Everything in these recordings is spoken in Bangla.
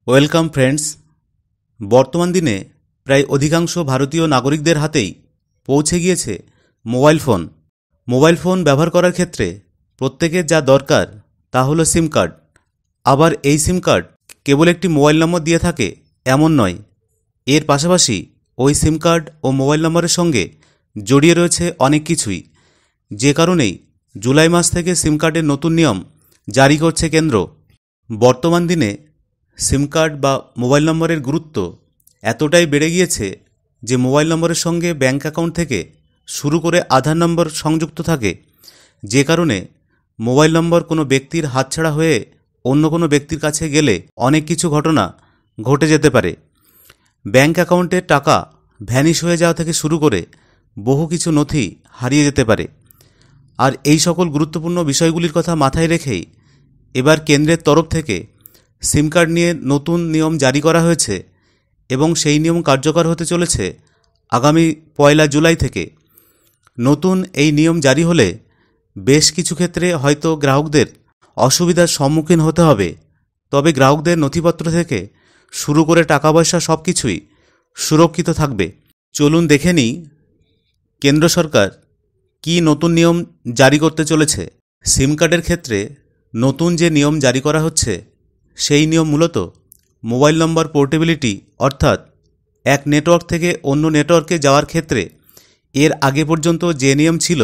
Welcome friends. বর্তমান দিনে প্রায় অধিকাংশ ভারতীয় নাগরিকদের হাতেই পৌঁছে গিয়েছে মোবাইল ফোন। মোবাইল ফোন ব্যবহার করার ক্ষেত্রে প্রত্যেকের যা দরকার তা হলো সিম কার্ড। আবার এই সিম কার্ড কেবল একটি মোবাইল নম্বর দিয়ে থাকে এমন নয়, এর পাশাপাশি ওই সিম কার্ড ও মোবাইল নম্বরের সঙ্গে জড়িয়ে রয়েছে অনেক কিছুই। যে কারণেই জুলাই মাস থেকে সিম কার্ডের নতুন নিয়ম জারি করছে কেন্দ্র। বর্তমান দিনে সিম কার্ড বা মোবাইল নম্বরের গুরুত্ব এতটাই বেড়ে গিয়েছে যে মোবাইল নম্বরের সঙ্গে ব্যাঙ্ক অ্যাকাউন্ট থেকে শুরু করে আধার নম্বর সংযুক্ত থাকে, যে কারণে মোবাইল নম্বর কোনো ব্যক্তির হাতছাড়া হয়ে অন্য কোনো ব্যক্তির কাছে গেলে অনেক কিছু ঘটনা ঘটে যেতে পারে। ব্যাঙ্ক অ্যাকাউন্টের টাকা ভ্যানিশ হয়ে যাওয়া থেকে শুরু করে বহু কিছু নথি হারিয়ে যেতে পারে। আর এই সকল গুরুত্বপূর্ণ বিষয়গুলির কথা মাথায় রেখেই এবার কেন্দ্রের তরফ থেকে সিম কার্ড নিয়ে নতুন নিয়ম জারি করা হয়েছে এবং সেই নিয়ম কার্যকর হতে চলেছে আগামী 1 জুলাই থেকে। নতুন এই নিয়ম জারি হলে বেশ কিছু ক্ষেত্রে হয়তো গ্রাহকদের অসুবিধার সম্মুখীন হতে হবে, তবে গ্রাহকদের নথিপত্র থেকে শুরু করে টাকা পয়সা সব কিছুই সুরক্ষিত থাকবে। চলুন দেখে নিই কেন্দ্র সরকার কী নতুন নিয়ম জারি করতে চলেছে। সিম কার্ডের ক্ষেত্রে নতুন যে নিয়ম জারি করা হচ্ছে সেই নিয়ম মূলত মোবাইল নম্বর পোর্টেবিলিটি, অর্থাৎ এক নেটওয়ার্ক থেকে অন্য নেটওয়ার্কে যাওয়ার ক্ষেত্রে এর আগে পর্যন্ত যে নিয়ম ছিল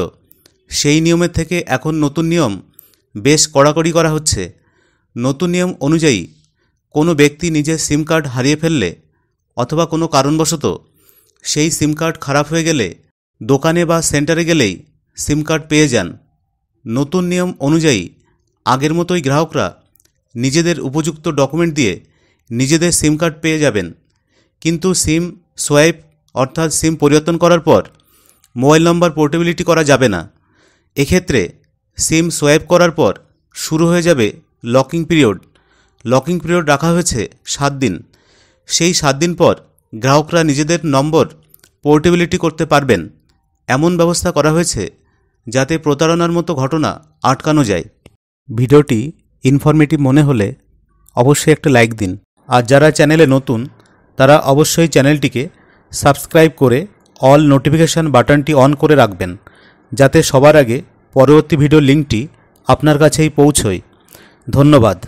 সেই নিয়মের থেকে এখন নতুন নিয়ম বেশ কড়াকড়ি করা হচ্ছে। নতুন নিয়ম অনুযায়ী কোনো ব্যক্তি নিজের সিম কার্ড হারিয়ে ফেললে অথবা কোনো কারণবশত সেই সিম কার্ড খারাপ হয়ে গেলে দোকানে বা সেন্টারে গেলেই সিম কার্ড পেয়ে যান। নতুন নিয়ম অনুযায়ী আগের মতোই গ্রাহকরা নিজেদের উপযুক্ত ডকুমেন্ট দিয়ে নিজেদের সিম কার্ড পেয়ে যাবেন, কিন্তু সিম সোয়াইপ অর্থাৎ সিম পরিবর্তন করার পর মোবাইল নম্বর পোর্টেবিলিটি করা যাবে না। এক্ষেত্রে সিম সোয়াইপ করার পর শুরু হয়ে যাবে লকিং পিরিয়ড। লকিং পিরিয়ড রাখা হয়েছে 7 দিন। সেই 7 দিন পর গ্রাহকরা নিজেদের নম্বর পোর্টেবিলিটি করতে পারবেন। এমন ব্যবস্থা করা হয়েছে যাতে প্রতারণার মতো ঘটনা আটকানো যায়। ভিডিওটি ইনফরমেটিভ মনে হলে অবশ্যই একটা লাইক দিন, আর যারা চ্যানেলে নতুন তারা অবশ্যই চ্যানেলটিকে সাবস্ক্রাইব করে অল নোটিফিকেশান বাটনটি অন করে রাখবেন, যাতে সবার আগে পরবর্তী ভিডিওর লিঙ্কটি আপনার কাছেই পৌঁছয়। ধন্যবাদ।